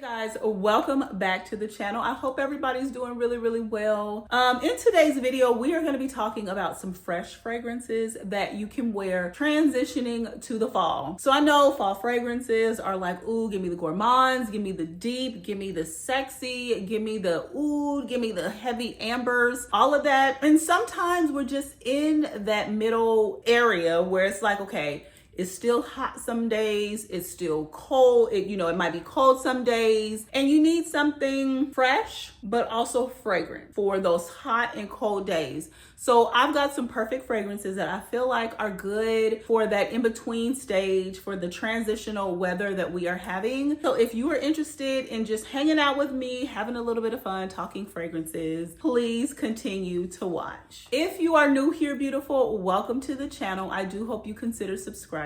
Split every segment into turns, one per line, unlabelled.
Guys, welcome back to the channel. I hope everybody's doing really well. In today's video, we are going to be talking about some fresh fragrances that you can wear transitioning to the fall. So I know fall fragrances are like, ooh, give me the gourmands, give me the deep, give me the sexy, give me the oud, give me the heavy ambers, all of that. And sometimes we're just in that middle area where it's like, okay, it's still hot some days, it's still cold, it might be cold some days, and you need something fresh, but also fragrant for those hot and cold days. So I've got some perfect fragrances that I feel like are good for that in-between stage, for the transitional weather that we are having. So if you are interested in just hanging out with me, having a little bit of fun, talking fragrances, please continue to watch. If you are new here, beautiful, welcome to the channel. I do hope you consider subscribing.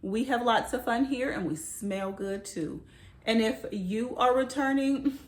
We have lots of fun here and we smell good too. And if you are returning,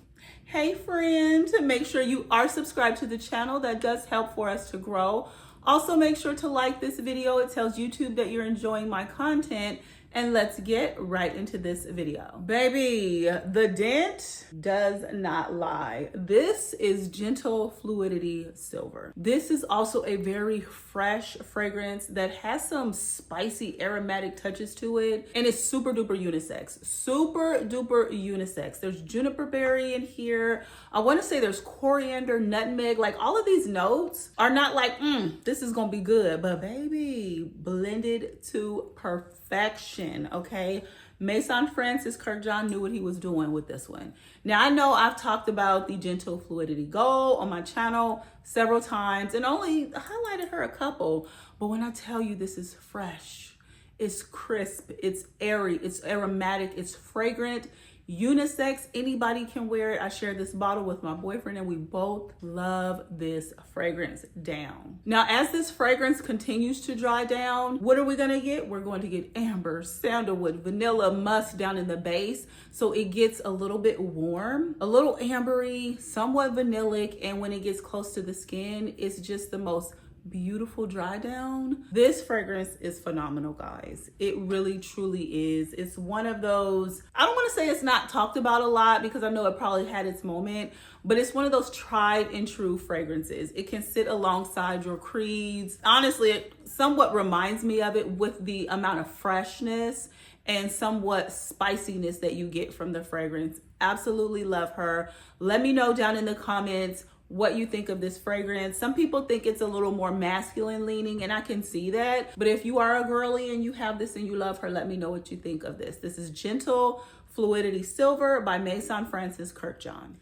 hey friend, make sure you are subscribed to the channel. That does help for us to grow. Also make sure to like this video. It tells YouTube that you're enjoying my content. And let's get right into this video. Baby, the dent does not lie. This is Gentle Fluidity Silver. This is also a very fresh fragrance that has some spicy aromatic touches to it. And it's super duper unisex. Super duper unisex. There's juniper berry in here. I want to say there's coriander, nutmeg. Like all of these notes are not like, this is going to be good. But baby, blended to perfection, okay? Maison Francis Kurkdjian knew what he was doing with this one. Now, I know I've talked about the Gentle Fluidity Gold on my channel several times and only highlighted her a couple, but when I tell you this is fresh, it's crisp, it's airy, it's aromatic, it's fragrant, unisex, anybody can wear it. I shared this bottle with my boyfriend and we both love this fragrance down. Now, as this fragrance continues to dry down, what are we gonna get? We're going to get amber, sandalwood, vanilla, musk down in the base. So it gets a little bit warm, a little ambery, somewhat vanillic. And when it gets close to the skin, it's just the most beautiful dry down. This fragrance is phenomenal, guys. It really truly is. It's one of those, I don't want to say it's not talked about a lot because I know it probably had its moment, but it's one of those tried and true fragrances. It can sit alongside your creeds. Honestly, it somewhat reminds me of it with the amount of freshness and somewhat spiciness that you get from the fragrance. Absolutely love her. Let me know down in the comments what you think of this fragrance. Some people think it's a little more masculine leaning, and I can see that. But if you are a girly and you have this and you love her, let me know what you think of this. This is Gentle Fluidity Silver by Maison Francis Kurkdjian.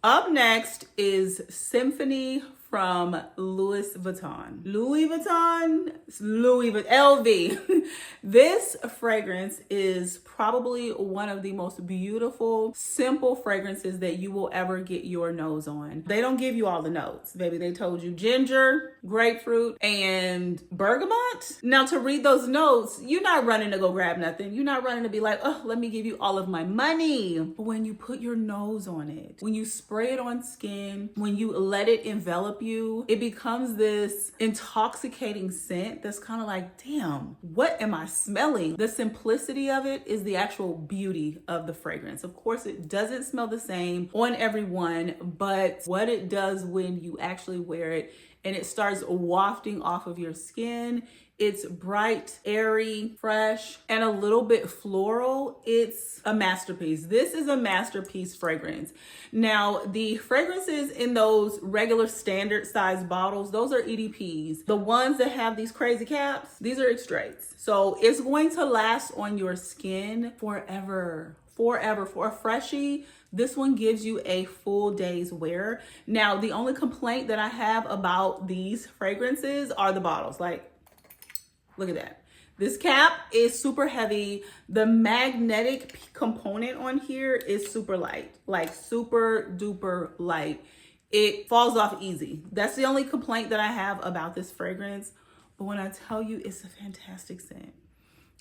Up next is Symphony from Louis Vuitton. LV. This fragrance is probably one of the most beautiful, simple fragrances that you will ever get your nose on. They don't give you all the notes, baby. They told you ginger, grapefruit, and bergamot. Now, to read those notes, you're not running to go grab nothing. You're not running to be like, oh, let me give you all of my money. But when you put your nose on it, when you spray it on skin, when you let it envelop you, it becomes this intoxicating scent that's kind of like, damn, what am I smelling? The simplicity of it is the actual beauty of the fragrance. Of course, it doesn't smell the same on everyone, but what it does when you actually wear it and it starts wafting off of your skin, it's bright, airy, fresh, and a little bit floral. It's a masterpiece. This is a masterpiece fragrance. Now, the fragrances in those regular standard size bottles, those are EDPs. The ones that have these crazy caps, these are extracts. So it's going to last on your skin forever. For a freshie, this one gives you a full day's wear. Now, the only complaint that I have about these fragrances are the bottles. Like, look at that. This cap is super heavy. The magnetic component on here is super light, like super duper light. It falls off easy. That's the only complaint that I have about this fragrance. But when I tell you, it's a fantastic scent.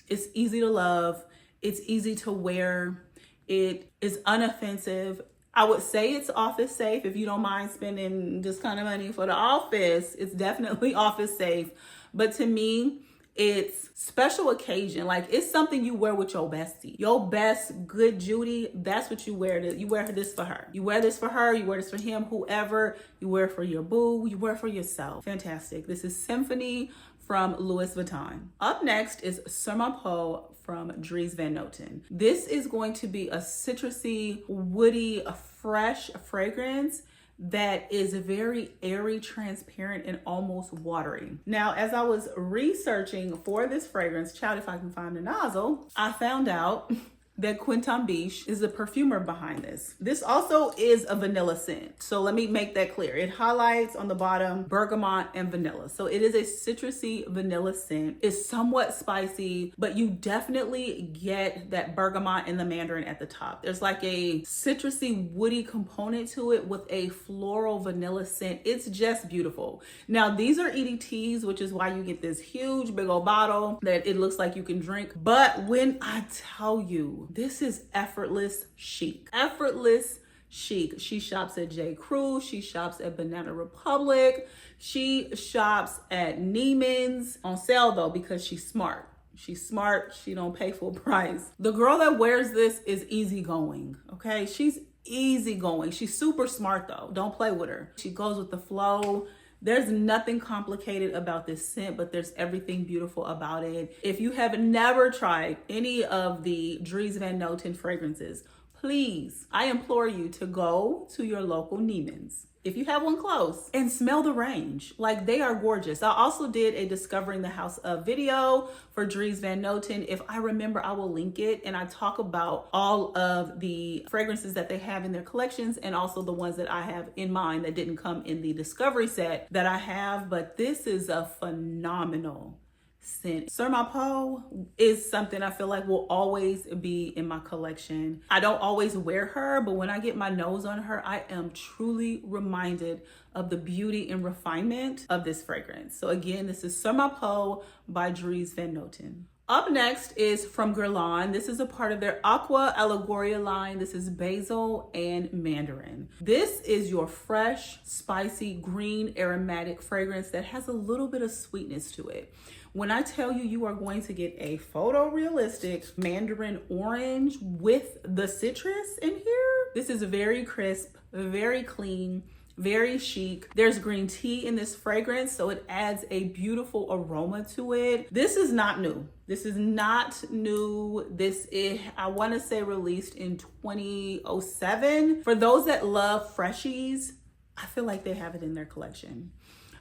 It's easy to love. It's easy to wear. It is unoffensive. I would say it's office safe. If you don't mind spending this kind of money for the office, it's definitely office safe. But to me, It's special occasion. Like, it's something you wear with your bestie. Your best good Judy, that's what you wear. You wear this for her. You wear this for her. You wear this for him, whoever. You wear it for your boo. You wear it for yourself. Fantastic. This is Symphony from Louis Vuitton. Up next is Peau from Dries Van Noten. This is going to be a citrusy, woody, fresh fragrance that is very airy, transparent, and almost watery. Now, as I was researching for this fragrance, child, if I can find the nozzle, I found out that Quentin Biche is the perfumer behind this. This also is a vanilla scent. So let me make that clear. It highlights on the bottom bergamot and vanilla. So it is a citrusy vanilla scent. It's somewhat spicy, but you definitely get that bergamot and the mandarin at the top. There's like a citrusy woody component to it with a floral vanilla scent. It's just beautiful. Now, these are EDTs, which is why you get this huge big old bottle that it looks like you can drink. But when I tell you, this is effortless chic. Effortless chic. She shops at J. Crew. She shops at Banana Republic. She shops at Neiman's. On sale though, because she's smart. She's smart. She don't pay full price. The girl that wears this is easygoing. Okay, she's easygoing. She's super smart though. Don't play with her. She goes with the flow. There's nothing complicated about this scent, but there's everything beautiful about it. If you have never tried any of the Dries Van Noten fragrances, please, I implore you to go to your local Neiman's, if you have one close, and smell the range. Like, they are gorgeous. I also did a Discovering the House of video for Dries Van Noten. If I remember, I will link it, and I talk about all of the fragrances that they have in their collections and also the ones that I have in mind that didn't come in the Discovery set that I have. But this is a phenomenal scent. Peau is something I feel like will always be in my collection. I don't always wear her, but when I get my nose on her, I am truly reminded of the beauty and refinement of this fragrance. So again, this is Peau by Dries Van Noten. Up next is from Guerlain. This is a part of their Aqua Allegoria line. This is Basil and Mandarine. This is your fresh, spicy, green, aromatic fragrance that has a little bit of sweetness to it. When I tell you, you are going to get a photorealistic mandarin orange with the citrus in here, this is very crisp, very clean, very chic. There's green tea in this fragrance, so it adds a beautiful aroma to it. This is not new. This is not new. This is, I want to say, released in 2007. For those that love freshies, I feel like they have it in their collection.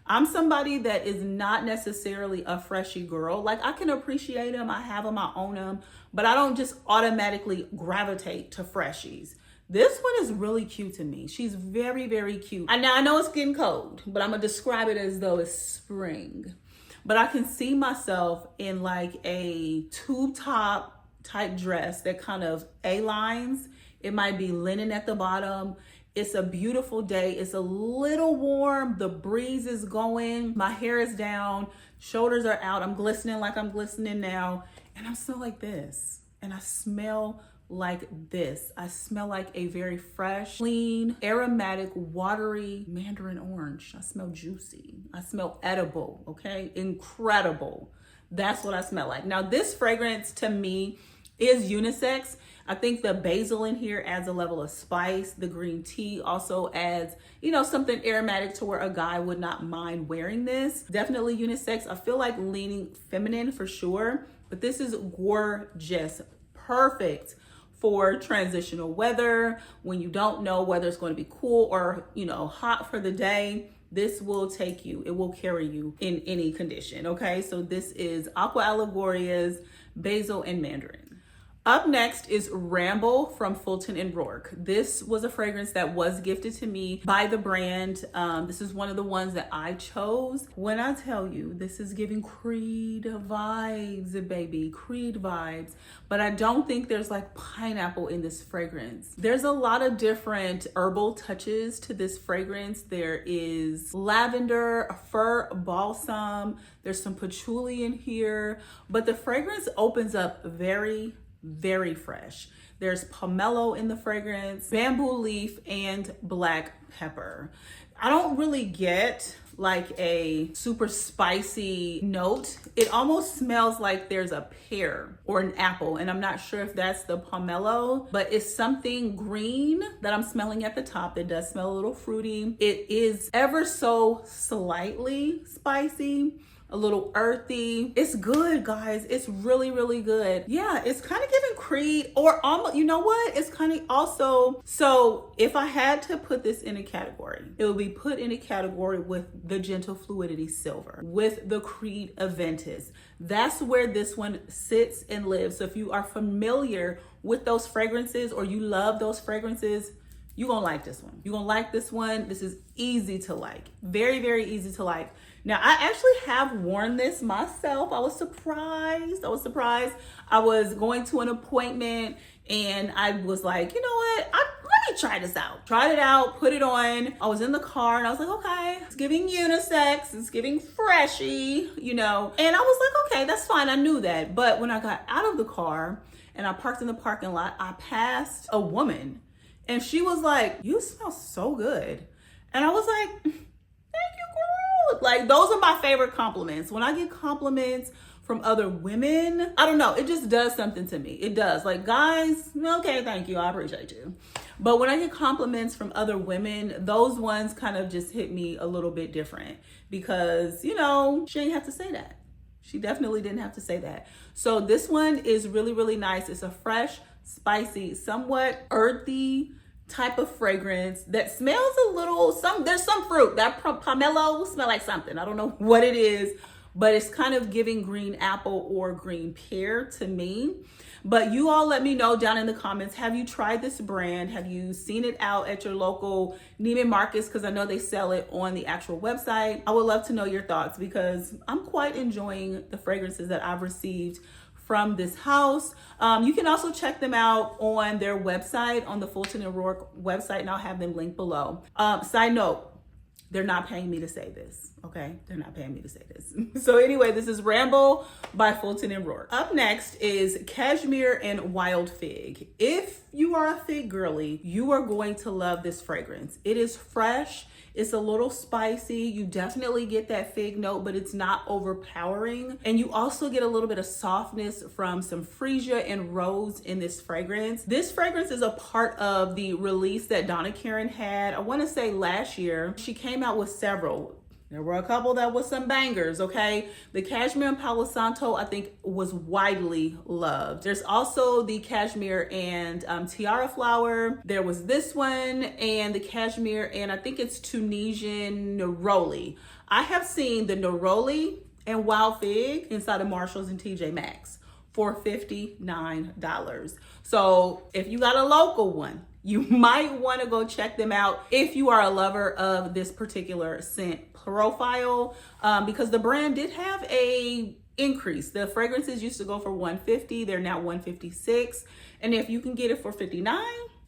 I'm somebody that is not necessarily a freshie girl. Like, I can appreciate them, I have them, I own them, but I don't just automatically gravitate to freshies. This one is really cute to me. She's very, very cute. And now I know it's getting cold, but I'm gonna describe it as though it's spring. But I can see myself in like a tube top type dress that kind of A-lines. It might be linen at the bottom. It's a beautiful day. It's a little warm. The breeze is going. My hair is down. Shoulders are out. I'm glistening like I'm glistening now. And I smell like this. And I smell like this. I smell like a very fresh, clean, aromatic, watery mandarin orange. I smell juicy. I smell edible, okay? Incredible. That's what I smell like. Now, this fragrance to me is unisex. I think the basil in here adds a level of spice. The green tea also adds, you know, something aromatic to where a guy would not mind wearing this. Definitely unisex. I feel like leaning feminine for sure, but this is gorgeous. Perfect for transitional weather, when you don't know whether it's going to be cool or, you know, hot for the day. This will take you, it will carry you in any condition, okay? So this is Aqua Allegoria's Basil and Mandarine. Up next is Ramble from Fulton and Roark. This was a fragrance that was gifted to me by the brand. This is one of the ones that I chose. When I tell you, this is giving Creed vibes, baby, Creed vibes. But I don't think there's like pineapple in this fragrance. There's a lot of different herbal touches to this fragrance. There is lavender, fir balsam. There's some patchouli in here, but the fragrance opens up very fresh. There's pomelo in the fragrance, bamboo leaf, and black pepper. I don't really get like a super spicy note. It almost smells like there's a pear or an apple, and I'm not sure if that's the pomelo, but it's something green that I'm smelling at the top. It does smell a little fruity. It is ever so slightly spicy, a little earthy. It's good, guys. It's really, really good. Yeah, it's kind of giving Creed, or almost, you know what? It's kind of also, so if I had to put this in a category, it would be put in a category with the Gentle Fluidity Silver, with the Creed Aventus. That's where this one sits and lives. So if you are familiar with those fragrances or you love those fragrances, you're gonna like this one. You're gonna like this one. This is easy to like. Very, very easy to like. Now, I actually have worn this myself. I was surprised. I was going to an appointment and I was like, you know what? Let me try this out. Tried it out, put it on. I was in the car and I was like, okay, it's giving unisex. It's giving freshy, you know. And I was like, okay, that's fine. I knew that. But when I got out of the car and I parked in the parking lot, I passed a woman and she was like, you smell so good. And I was like, thank you, girl. Like, those are my favorite compliments. When I get compliments from other women, I don't know, it just does something to me. It does. Like, guys, okay, thank you. I appreciate you. But when I get compliments from other women, those ones kind of just hit me a little bit different because, you know, she didn't have to say that. She definitely didn't have to say that. So this one is really, really nice. It's a fresh, spicy, somewhat earthy type of fragrance that smells a little, there's some fruit. That pomelo smell like something. I don't know what it is, but it's kind of giving green apple or green pear to me. But you all let me know down in the comments, have you tried this brand? Have you seen it out at your local Neiman Marcus? Because I know they sell it on the actual website. I would love to know your thoughts because I'm quite enjoying the fragrances that I've received from this house. You can also check them out on their website, on the Fulton and Roark website, and I'll have them linked below. Side note, they're not paying me to say this, okay? They're not paying me to say this. So anyway, this is Ramble by Fulton and Roark. Up next is Cashmere and Wild Fig. If you are a fig girly, you are going to love this fragrance. It is fresh. It's a little spicy. You definitely get that fig note, but it's not overpowering. And you also get a little bit of softness from some freesia and rose in this fragrance. This fragrance is a part of the release that Donna Karan had, I want to say last year. She came out with several. There were a couple that was some bangers, okay? The Cashmere and Palo Santo, I think, was widely loved. There's also the Cashmere and Tiara Flower. There was this one and the Cashmere and I think it's Tunisian Neroli. I have seen the Neroli and Wild Fig inside of Marshalls and TJ Maxx for $59. So if you got a local one, you might want to go check them out if you are a lover of this particular scent profile, because the brand did have a increase. The fragrances used to go for $150, they're now $156, and if you can get it for $59,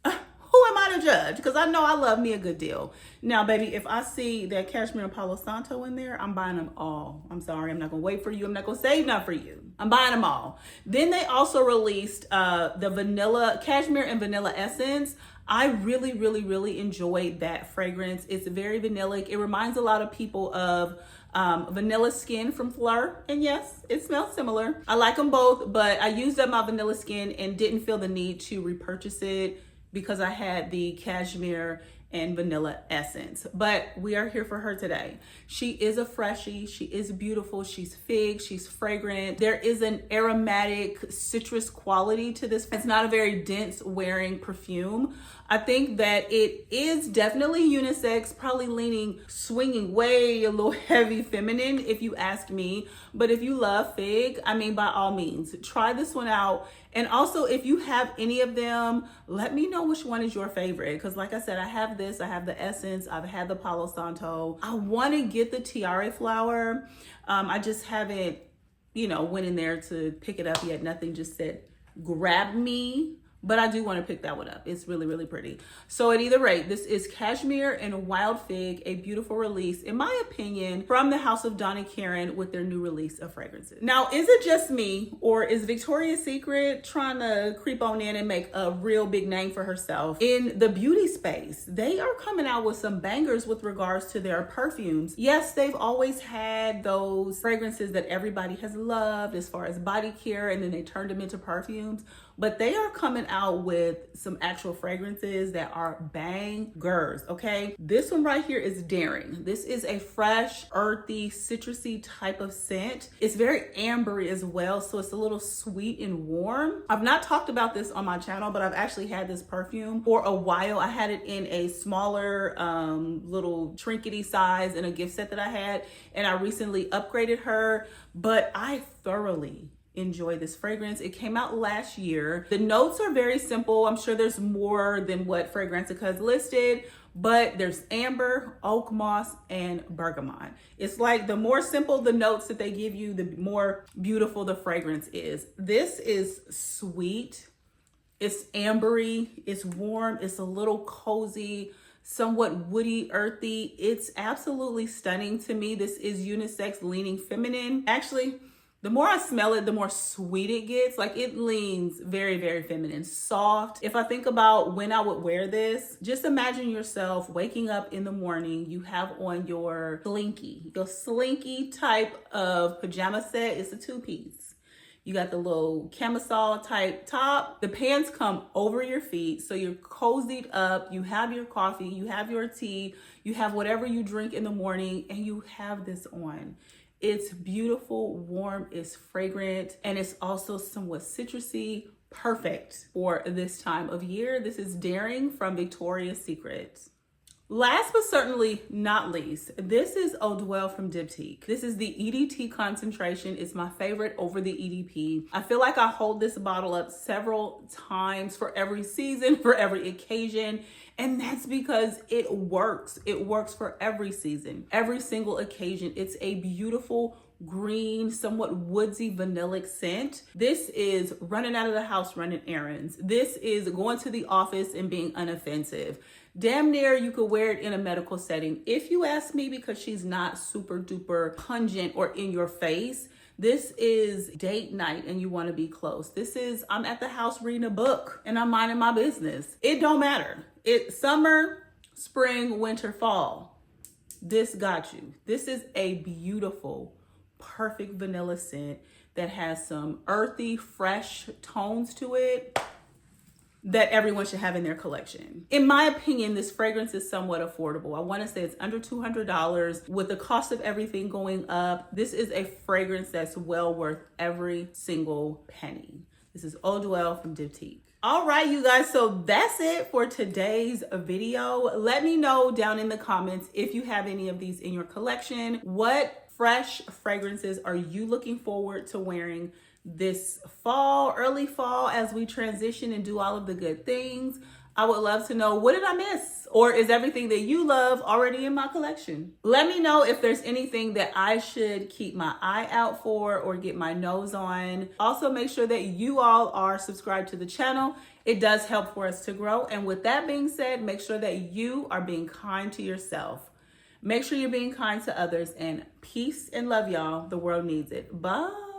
who am I to judge? Because I know I love me a good deal. Now, baby, if I see that Cashmere and Palo Santo in there, I'm buying them all. I'm sorry, I'm not gonna wait for you. I'm not gonna save none for you. I'm buying them all. Then they also released the vanilla, Cashmere and Vanilla Essence. I really, really, really enjoyed that fragrance. It's very vanillic. It reminds a lot of people of Vanilla Skin from Fleur. And yes, it smells similar. I like them both, but I used up my Vanilla Skin and didn't feel the need to repurchase it because I had the Cashmere and Vanilla Essence. But we are here for her today. She is a freshie. She is beautiful. She's fig. She's fragrant. There is an aromatic citrus quality to this. It's not a very dense wearing perfume. I think that it is definitely unisex, probably swinging way a little heavy feminine if you ask me. But if you love fig, I mean, by all means, try this one out. And also, if you have any of them, let me know which one is your favorite. Because like I said, I have this, I have the Essence, I've had the Palo Santo. I want to get the Tiara Flower. I just haven't, went in there to pick it up yet. Nothing just said, grab me. but I do want to pick that one up. It's really, really pretty. So at either rate, this is Cashmere and Wild Fig, a beautiful release, in my opinion, from the house of Donna and Karan with their new release of fragrances. Now, is it just me, or is Victoria's Secret trying to creep on in and make a real big name for herself in the beauty space? They are coming out with some bangers with regards to their perfumes. Yes, they've always had those fragrances that everybody has loved as far as body care, and then they turned them into perfumes. But they are coming out with some actual fragrances that are bangers, okay? This one right here is Daring. This is a fresh, earthy, citrusy type of scent. It's very ambery as well, so it's a little sweet and warm. I've not talked about this on my channel, but I've actually had this perfume for a while. I had it in a smaller little trinkety size in a gift set that I had, and I recently upgraded her, but I thoroughly enjoy this fragrance. It came out last year. The notes are very simple. I'm sure there's more than what Fragrantica has listed, but there's amber, oak moss, and bergamot. It's like the more simple the notes that they give you, the more beautiful the fragrance is. This is sweet. It's ambery. It's warm. It's a little cozy, somewhat woody, earthy. It's absolutely stunning to me. This is unisex, leaning feminine. Actually, the more I smell it, the more sweet it gets. Like, it leans very, very feminine, soft. If I think about when I would wear this, just imagine yourself waking up in the morning. You have on your slinky type of pajama set. It's a two-piece. You got the little camisole type top. The pants come over your feet, so you're cozied up. You have your coffee, you have your tea, you have whatever you drink in the morning, and you have this on. It's beautiful, warm, it's fragrant, and it's also somewhat citrusy. Perfect for this time of year. This is Daring from Victoria's Secret. Last but certainly not least, this is Duelle from Diptyque. This is the EDT concentration. It's my favorite over the EDP. I feel like I hold this bottle up several times for every season, for every occasion. And that's because it works. It works for every season, every single occasion. It's a beautiful green, somewhat woodsy, vanillic scent. This is running out of the house, running errands. This is going to the office and being unoffensive. Damn near you could wear it in a medical setting. If you ask me, because she's not super duper pungent or in your face. This is date night and you want to be close. This is, I'm at the house reading a book and I'm minding my business. It don't matter. It's summer, spring, winter, fall. This got you. This is a beautiful, perfect vanilla scent that has some earthy, fresh tones to it that everyone should have in their collection. In my opinion, this fragrance is somewhat affordable. I want to say it's under $200 with the cost of everything going up. This is a fragrance that's well worth every single penny. This is Duelle from Diptyque. All right, you guys, so that's it for today's video. Let me know down in the comments if you have any of these in your collection. What fresh fragrances are you looking forward to wearing this fall, early fall, as we transition and do all of the good things? I would love to know, what did I miss? Or is everything that you love already in my collection? Let me know if there's anything that I should keep my eye out for or get my nose on. Also, make sure that you all are subscribed to the channel. It does help for us to grow. And with that being said, make sure that you are being kind to yourself. Make sure you're being kind to others, and peace and love, y'all. The world needs it. Bye.